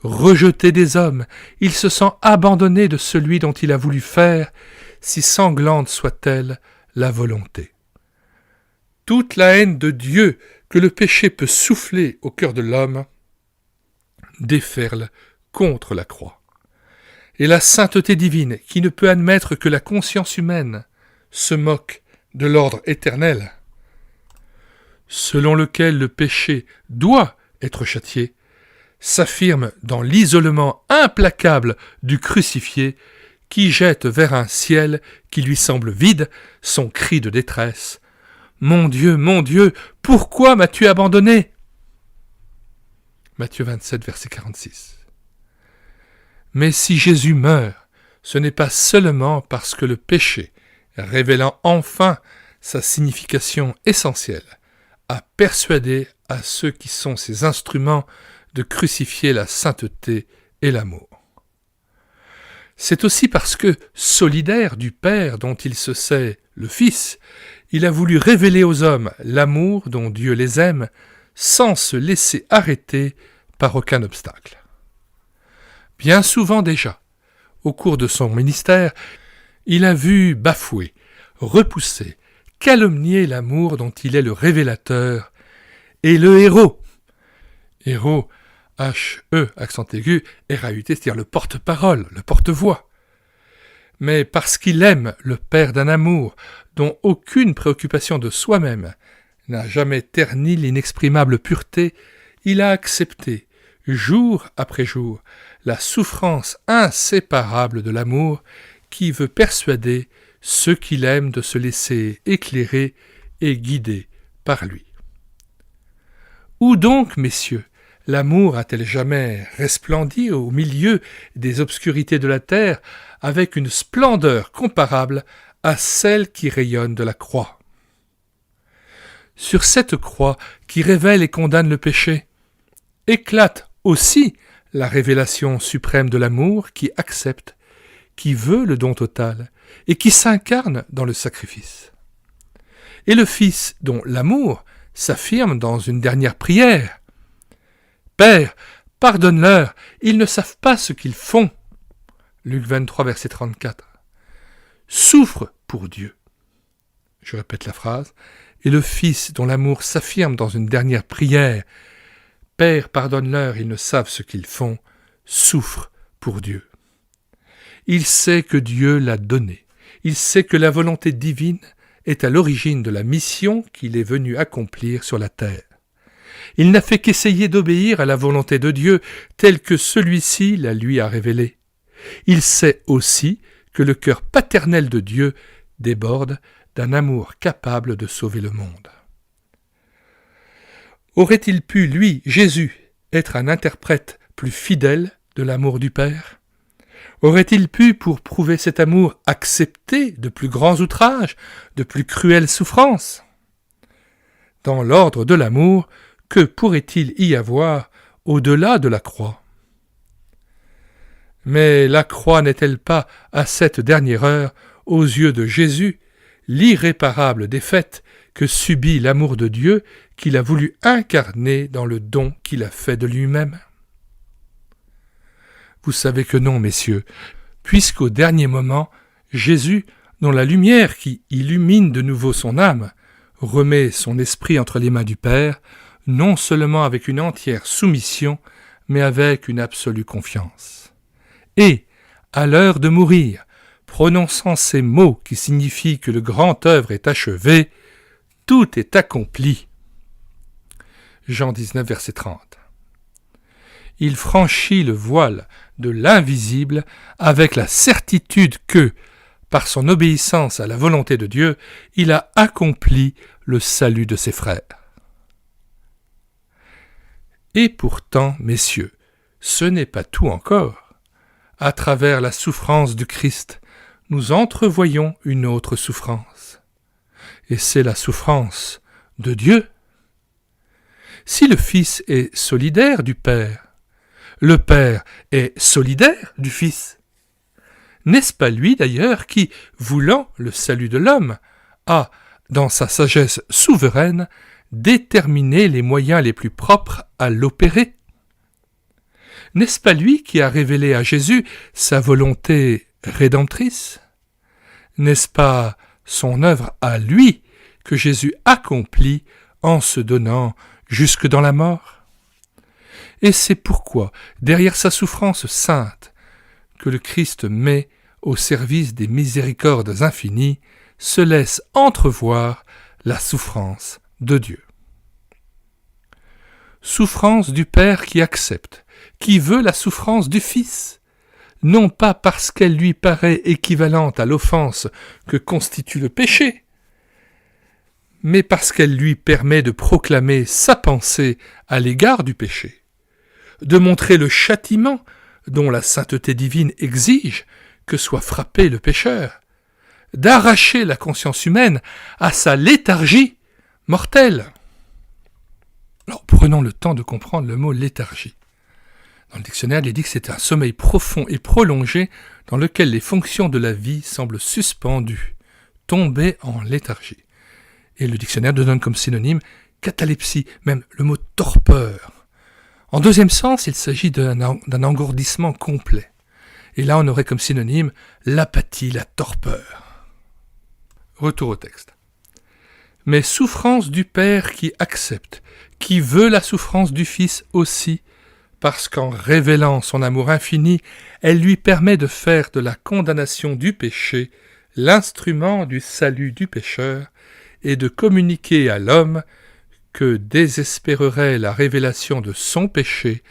Rejeté des hommes, il se sent abandonné de celui dont il a voulu faire, si sanglante soit-elle la volonté. Toute la haine de Dieu que le péché peut souffler au cœur de l'homme déferle contre la croix. Et la sainteté divine, qui ne peut admettre que la conscience humaine, se moque de l'ordre éternel, selon lequel le péché doit être châtié, s'affirme dans l'isolement implacable du crucifié qui jette vers un ciel qui lui semble vide son cri de détresse. « mon Dieu, pourquoi m'as-tu abandonné » Matthieu 27, verset 46. Mais si Jésus meurt, ce n'est pas seulement parce que le péché, révélant enfin sa signification essentielle, a persuadé à ceux qui sont ses instruments de crucifier la sainteté et l'amour. C'est aussi parce que, solidaire du Père dont il se sait le Fils, il a voulu révéler aux hommes l'amour dont Dieu les aime, sans se laisser arrêter par aucun obstacle. Bien souvent déjà, au cours de son ministère, il a vu bafouer, repousser, calomnier l'amour dont il est le révélateur et le héros. Héros, H-E, accent aigu, R-A-U-T, c'est-à-dire le porte-parole, le porte-voix. Mais parce qu'il aime le Père d'un amour dont aucune préoccupation de soi-même n'a jamais terni l'inexprimable pureté, il a accepté, jour après jour, la souffrance inséparable de l'amour qui veut persuader ceux qu'il aime de se laisser éclairer et guider par lui. Où donc, messieurs, l'amour a-t-elle jamais resplendi au milieu des obscurités de la terre avec une splendeur comparable à celle qui rayonne de la croix? Sur cette croix qui révèle et condamne le péché, éclate aussi la révélation suprême de l'amour qui accepte, qui veut le don total et qui s'incarne dans le sacrifice. Et le Fils dont l'amour s'affirme dans une dernière prière. « Père, pardonne-leur, ils ne savent pas ce qu'ils font. » Luc 23, verset 34. Souffre pour Dieu. Je répète la phrase. Et le Fils dont l'amour s'affirme dans une dernière prière. « Père, pardonne-leur, ils ne savent ce qu'ils font. » Souffre pour Dieu. Il sait que Dieu l'a donné. Il sait que la volonté divine est à l'origine de la mission qu'il est venu accomplir sur la terre. Il n'a fait qu'essayer d'obéir à la volonté de Dieu telle que celui-ci la lui a révélée. Il sait aussi que le cœur paternel de Dieu déborde d'un amour capable de sauver le monde. Aurait-il pu, lui, Jésus, être un interprète plus fidèle de l'amour du Père ? Aurait-il pu, pour prouver cet amour, accepter de plus grands outrages, de plus cruelles souffrances ? Dans l'ordre de l'amour, que pourrait-il y avoir au-delà de la croix ? Mais la croix n'est-elle pas, à cette dernière heure, aux yeux de Jésus, l'irréparable défaite que subit l'amour de Dieu qu'il a voulu incarner dans le don qu'il a fait de lui-même ? Vous savez que non, messieurs, puisqu'au dernier moment, Jésus, dont la lumière qui illumine de nouveau son âme, remet son esprit entre les mains du Père, non seulement avec une entière soumission, mais avec une absolue confiance. Et, à l'heure de mourir, prononçant ces mots qui signifient que le grand œuvre est achevé, tout est accompli. Jean 19, verset 30. Il franchit le voile de l'invisible avec la certitude que, par son obéissance à la volonté de Dieu, il a accompli le salut de ses frères. Et pourtant, messieurs, ce n'est pas tout encore. À travers la souffrance du Christ, nous entrevoyons une autre souffrance. Et c'est la souffrance de Dieu. Si le Fils est solidaire du Père, le Père est solidaire du Fils. N'est-ce pas lui d'ailleurs qui, voulant le salut de l'homme, a, dans sa sagesse souveraine, déterminé les moyens les plus propres à l'opérer ? N'est-ce pas lui qui a révélé à Jésus sa volonté rédemptrice ? N'est-ce pas son œuvre à lui que Jésus accomplit en se donnant jusque dans la mort ? Et c'est pourquoi, derrière sa souffrance sainte, que le Christ met au service des miséricordes infinies, se laisse entrevoir la souffrance de Dieu. Souffrance du Père qui accepte, qui veut la souffrance du Fils, non pas parce qu'elle lui paraît équivalente à l'offense que constitue le péché, mais parce qu'elle lui permet de proclamer sa pensée à l'égard du péché, de montrer le châtiment dont la sainteté divine exige que soit frappé le pécheur, d'arracher la conscience humaine à sa léthargie mortelle. Alors prenons le temps de comprendre le mot léthargie. Dans le dictionnaire, il est dit que c'est un sommeil profond et prolongé dans lequel les fonctions de la vie semblent suspendues, tombées en léthargie. Et le dictionnaire donne comme synonyme catalepsie, même le mot torpeur. En deuxième sens, il s'agit d'un engourdissement complet. Et là, on aurait comme synonyme l'apathie, la torpeur. Retour au texte. Mais souffrance du Père qui accepte, qui veut la souffrance du Fils aussi, parce qu'en révélant son amour infini, elle lui permet de faire de la condamnation du péché l'instrument du salut du pécheur et de communiquer à l'homme que désespérerait la révélation de son péché,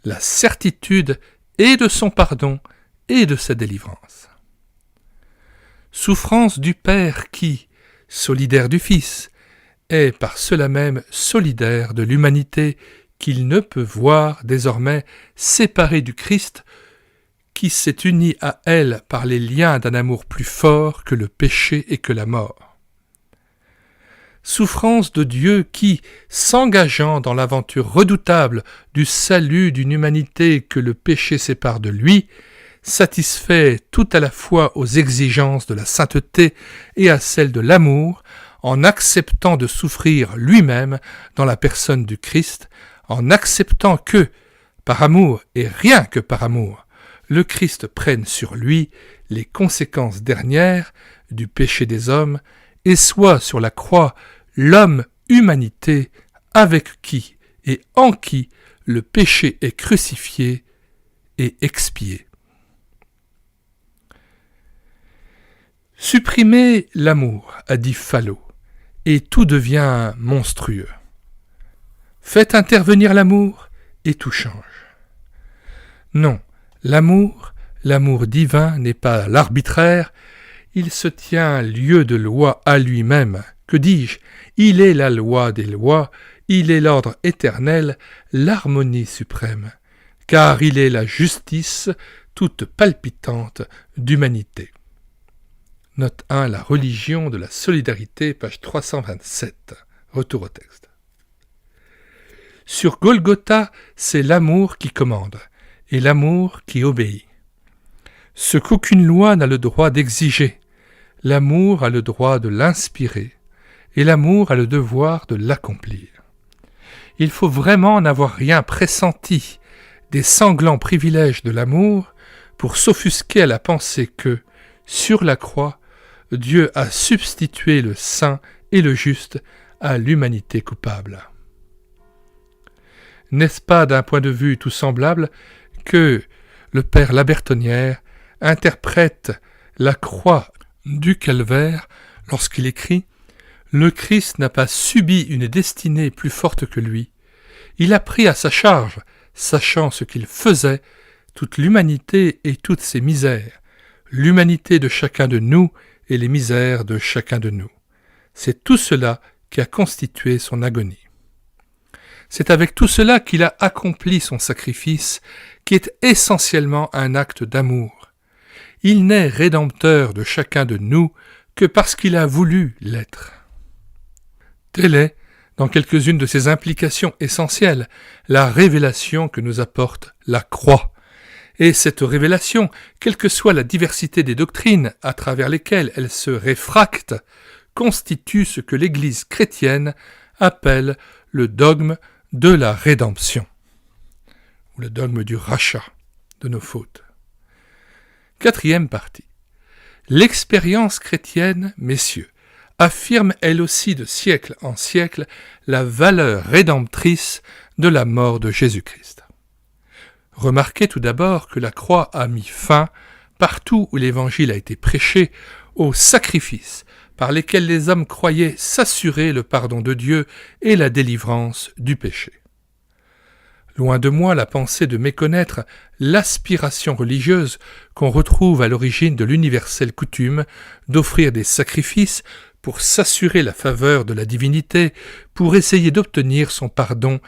la certitude et de son pardon et de sa délivrance. Souffrance du Père qui, solidaire du Fils, est par cela même solidaire de l'humanité qu'il ne peut voir désormais séparée du Christ, qui s'est uni à elle par les liens d'un amour plus fort que le péché et que la mort. Souffrance de Dieu qui, s'engageant dans l'aventure redoutable du salut d'une humanité que le péché sépare de lui, satisfait tout à la fois aux exigences de la sainteté et à celles de l'amour, en acceptant de souffrir lui-même dans la personne du Christ, en acceptant que, par amour et rien que par amour, le Christ prenne sur lui les conséquences dernières du péché des hommes et soit sur la croix l'homme-humanité avec qui et en qui le péché est crucifié et expié. Supprimez l'amour, a dit Phallot, et tout devient monstrueux. Faites intervenir l'amour, et tout change. Non, l'amour divin n'est pas l'arbitraire, il se tient lieu de loi à lui-même. Que dis-je? Il est la loi des lois, il est l'ordre éternel, l'harmonie suprême, car il est la justice toute palpitante d'humanité. Note 1, la religion de la solidarité, page 327. Retour au texte. Sur Golgotha, c'est l'amour qui commande, et l'amour qui obéit. Ce qu'aucune loi n'a le droit d'exiger, l'amour a le droit de l'inspirer, et l'amour a le devoir de l'accomplir. Il faut vraiment n'avoir rien pressenti des sanglants privilèges de l'amour pour s'offusquer à la pensée que, sur la croix, Dieu a substitué le saint et le juste à l'humanité coupable. N'est-ce pas d'un point de vue tout semblable que le père Labertonnière interprète la croix du calvaire lorsqu'il écrit « Le Christ n'a pas subi une destinée plus forte que lui. Il a pris à sa charge, sachant ce qu'il faisait, toute l'humanité et toutes ses misères, l'humanité de chacun de nous et les misères de chacun de nous. C'est tout cela qui a constitué son agonie. C'est avec tout cela qu'il a accompli son sacrifice, qui est essentiellement un acte d'amour. Il n'est rédempteur de chacun de nous que parce qu'il a voulu l'être. Telle est, dans quelques-unes de ses implications essentielles, la révélation que nous apporte la croix. Et cette révélation, quelle que soit la diversité des doctrines à travers lesquelles elle se réfracte, constitue ce que l'Église chrétienne appelle le dogme de la rédemption, ou le dogme du rachat de nos fautes. Quatrième partie. L'expérience chrétienne, messieurs, affirme elle aussi de siècle en siècle la valeur rédemptrice de la mort de Jésus-Christ. Remarquez tout d'abord que la croix a mis fin, partout où l'Évangile a été prêché, aux sacrifices par lesquels les hommes croyaient s'assurer le pardon de Dieu et la délivrance du péché. Loin de moi la pensée de méconnaître l'aspiration religieuse qu'on retrouve à l'origine de l'universelle coutume d'offrir des sacrifices pour s'assurer la faveur de la divinité, pour essayer d'obtenir son pardon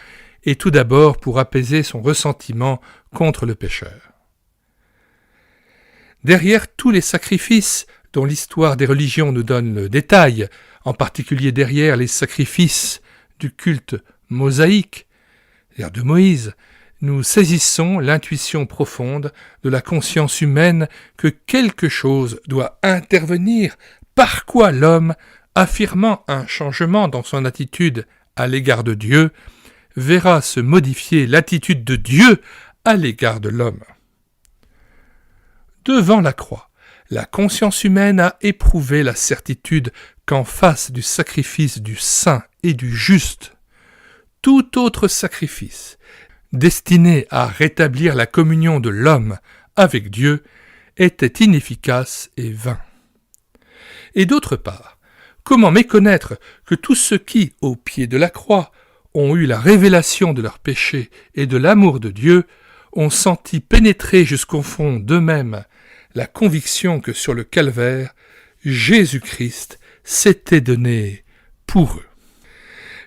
et tout d'abord pour apaiser son ressentiment contre le pécheur. Derrière tous les sacrifices dont l'histoire des religions nous donne le détail, en particulier derrière les sacrifices du culte mosaïque, l'ère de Moïse, nous saisissons l'intuition profonde de la conscience humaine que quelque chose doit intervenir, par quoi l'homme, affirmant un changement dans son attitude à l'égard de Dieu, verra se modifier l'attitude de Dieu à l'égard de l'homme. Devant la croix, la conscience humaine a éprouvé la certitude qu'en face du sacrifice du saint et du juste, tout autre sacrifice, destiné à rétablir la communion de l'homme avec Dieu, était inefficace et vain. Et d'autre part, comment méconnaître que tous ceux qui, au pied de la croix, ont eu la révélation de leurs péchés et de l'amour de Dieu, ont senti pénétrer jusqu'au fond d'eux-mêmes la conviction que sur le calvaire, Jésus-Christ s'était donné pour eux.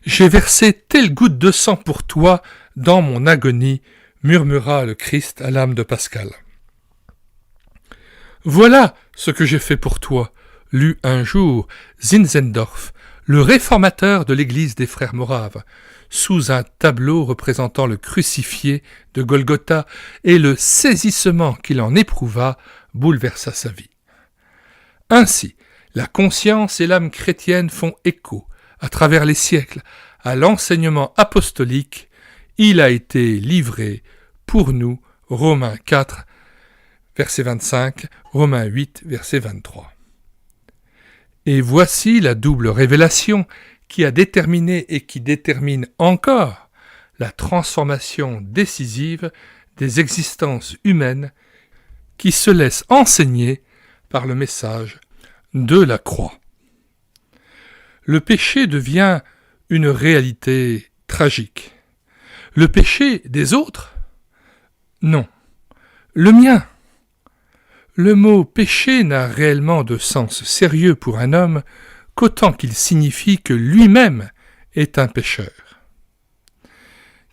J'ai versé telle goutte de sang pour toi dans mon agonie, murmura le Christ à l'âme de Pascal. Voilà ce que j'ai fait pour toi, lut un jour Zinzendorf, le réformateur de l'église des frères moraves, sous un tableau représentant le crucifié de Golgotha, et le saisissement qu'il en éprouva bouleversa sa vie. Ainsi, la conscience et l'âme chrétienne font écho, à travers les siècles, à l'enseignement apostolique. Il a été livré pour nous, Romains 4, verset 25, Romains 8, verset 23. Et voici la double révélation qui a déterminé et qui détermine encore la transformation décisive des existences humaines qui se laissent enseigner par le message de la croix. Le péché devient une réalité tragique. Le péché des autres? Non. Le mien. Le mot péché n'a réellement de sens sérieux pour un homme qu'autant qu'il signifie que lui-même est un pécheur.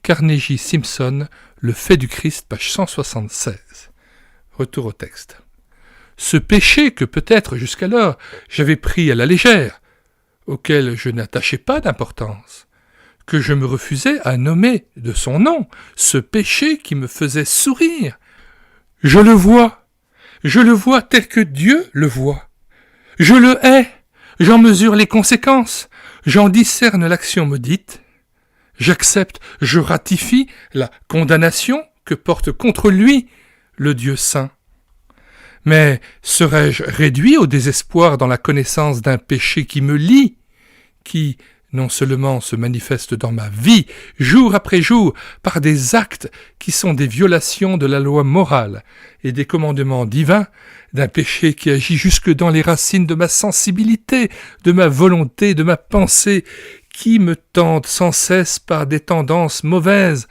Carnegie Simpson, Le fait du Christ, page 176. Retour au texte. Ce péché que peut-être jusqu'alors j'avais pris à la légère, auquel je n'attachais pas d'importance, que je me refusais à nommer de son nom, ce péché qui me faisait sourire. Je le vois tel que Dieu le voit. Je le hais, j'en mesure les conséquences, j'en discerne l'action maudite. J'accepte, je ratifie la condamnation que porte contre lui le Dieu saint. Mais serais-je réduit au désespoir dans la connaissance d'un péché qui me lie, qui non seulement se manifeste dans ma vie, jour après jour, par des actes qui sont des violations de la loi morale et des commandements divins, d'un péché qui agit jusque dans les racines de ma sensibilité, de ma volonté, de ma pensée, qui me tente sans cesse par des tendances mauvaises,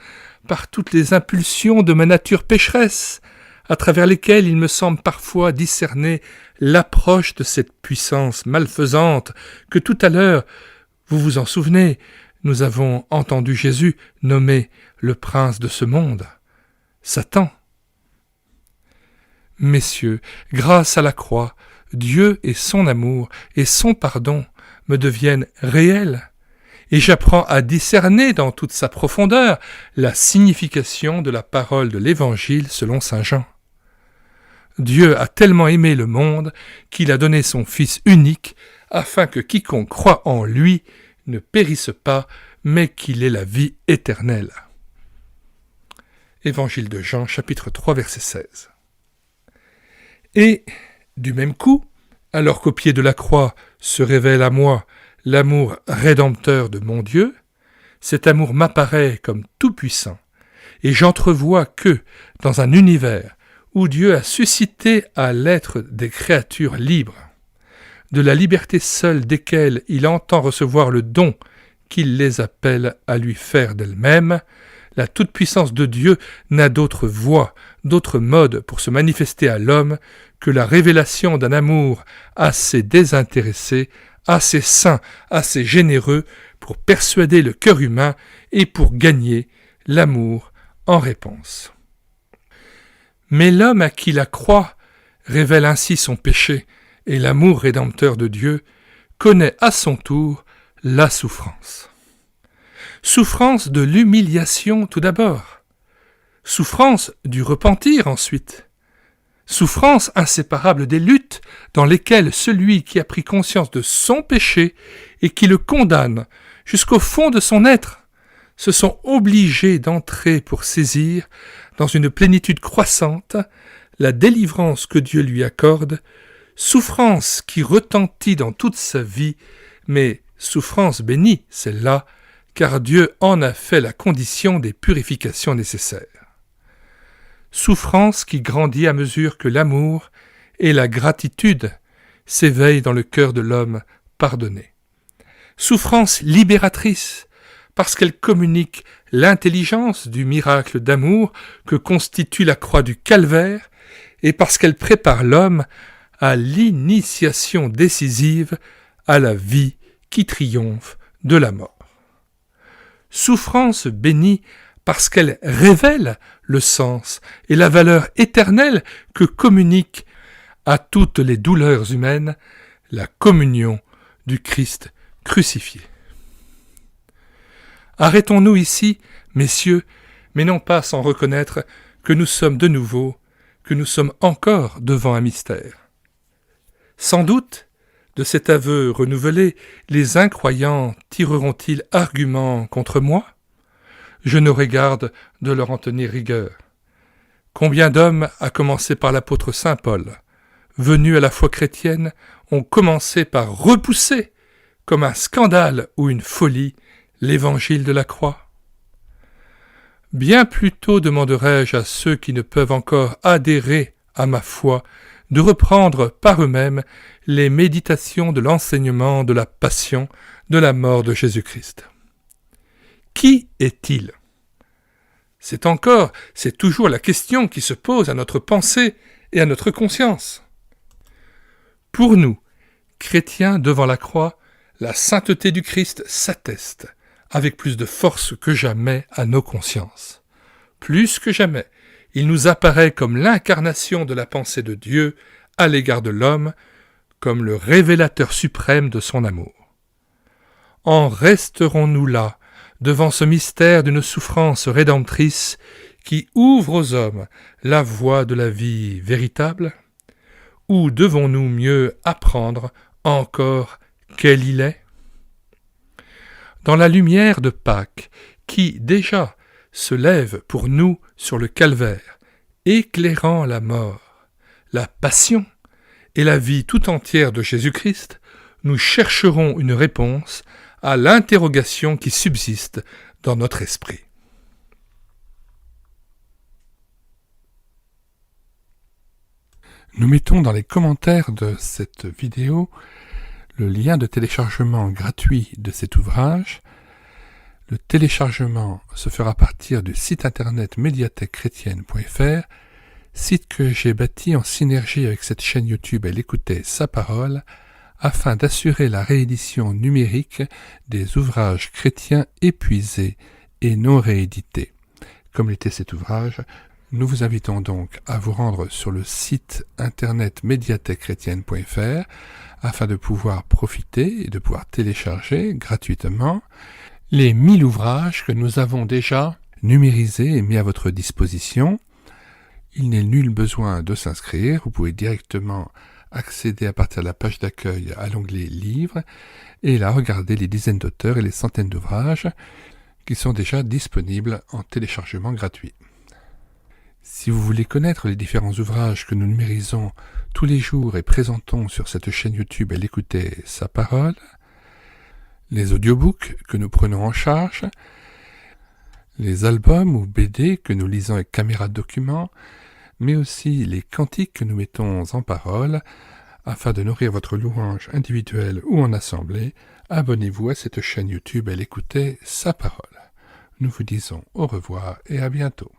par toutes les impulsions de ma nature pécheresse, à travers lesquelles il me semble parfois discerner l'approche de cette puissance malfaisante que tout à l'heure, vous vous en souvenez, nous avons entendu Jésus nommer le prince de ce monde, Satan. Messieurs, grâce à la croix, Dieu et son amour et son pardon me deviennent réels, et j'apprends à discerner dans toute sa profondeur la signification de la parole de l'Évangile selon saint Jean. Dieu a tellement aimé le monde qu'il a donné son Fils unique afin que quiconque croit en lui ne périsse pas, mais qu'il ait la vie éternelle. Évangile de Jean, chapitre 3, verset 16. Et, du même coup, alors qu'au pied de la croix se révèle à moi l'amour rédempteur de mon Dieu, cet amour m'apparaît comme tout-puissant, et j'entrevois que, dans un univers où Dieu a suscité à l'être des créatures libres, de la liberté seule desquelles il entend recevoir le don qu'il les appelle à lui faire d'elle-même, la toute-puissance de Dieu n'a d'autre voie, d'autre mode pour se manifester à l'homme que la révélation d'un amour assez désintéressé assez saint, assez généreux pour persuader le cœur humain et pour gagner l'amour en réponse. Mais l'homme à qui la croix révèle ainsi son péché et l'amour rédempteur de Dieu connaît à son tour la souffrance. Souffrance de l'humiliation tout d'abord, souffrance du repentir ensuite, souffrance inséparable des luttes dans lesquelles celui qui a pris conscience de son péché et qui le condamne jusqu'au fond de son être se sont obligés d'entrer pour saisir, dans une plénitude croissante, la délivrance que Dieu lui accorde, souffrance qui retentit dans toute sa vie, mais souffrance bénie, celle-là, car Dieu en a fait la condition des purifications nécessaires. Souffrance qui grandit à mesure que l'amour et la gratitude s'éveillent dans le cœur de l'homme pardonné. Souffrance libératrice, parce qu'elle communique l'intelligence du miracle d'amour que constitue la croix du calvaire, et parce qu'elle prépare l'homme à l'initiation décisive à la vie qui triomphe de la mort. Souffrance bénie parce qu'elle révèle le sens et la valeur éternelle que communique à toutes les douleurs humaines la communion du Christ crucifié. Arrêtons-nous ici, messieurs, mais non pas sans reconnaître que nous sommes de nouveau, que nous sommes encore devant un mystère. Sans doute, de cet aveu renouvelé, les incroyants tireront-ils argument contre moi ? Je n'aurai garde de leur en tenir rigueur. Combien d'hommes, à commencer par l'apôtre saint Paul, venus à la foi chrétienne, ont commencé par repousser, comme un scandale ou une folie, l'évangile de la croix ? Bien plutôt demanderai-je à ceux qui ne peuvent encore adhérer à ma foi de reprendre par eux-mêmes les méditations de l'enseignement de la passion, de la mort de Jésus-Christ. Qui est-il ? C'est toujours la question qui se pose à notre pensée et à notre conscience. Pour nous, chrétiens devant la croix, la sainteté du Christ s'atteste avec plus de force que jamais à nos consciences. Plus que jamais, il nous apparaît comme l'incarnation de la pensée de Dieu à l'égard de l'homme, comme le révélateur suprême de son amour. En resterons-nous là, devant ce mystère d'une souffrance rédemptrice qui ouvre aux hommes la voie de la vie véritable ? Ou devons-nous mieux apprendre encore quel il est ? Dans la lumière de Pâques, qui déjà se lève pour nous sur le calvaire, éclairant la mort, la passion et la vie tout entière de Jésus-Christ, nous chercherons une réponse à l'interrogation qui subsiste dans notre esprit. Nous mettons dans les commentaires de cette vidéo le lien de téléchargement gratuit de cet ouvrage. Le téléchargement se fera à partir du site internet médiathèquechrétienne.fr, site que j'ai bâti en synergie avec cette chaîne YouTube Elle écoutait sa parole, afin d'assurer la réédition numérique des ouvrages chrétiens épuisés et non réédités. Comme l'était cet ouvrage, nous vous invitons donc à vous rendre sur le site internet médiathèquechrétienne.fr afin de pouvoir profiter et de pouvoir télécharger gratuitement les 1000 ouvrages que nous avons déjà numérisés et mis à votre disposition. Il n'est nul besoin de s'inscrire, vous pouvez directement accéder à partir de la page d'accueil à l'onglet Livres et là regarder les dizaines d'auteurs et les centaines d'ouvrages qui sont déjà disponibles en téléchargement gratuit. Si vous voulez connaître les différents ouvrages que nous numérisons tous les jours et présentons sur cette chaîne YouTube Elle écoutait sa parole, les audiobooks que nous prenons en charge, les albums ou BD que nous lisons avec caméra de document, mais aussi les cantiques que nous mettons en parole, afin de nourrir votre louange individuelle ou en assemblée, abonnez-vous à cette chaîne YouTube Elle écoutait sa parole. Nous vous disons au revoir et à bientôt.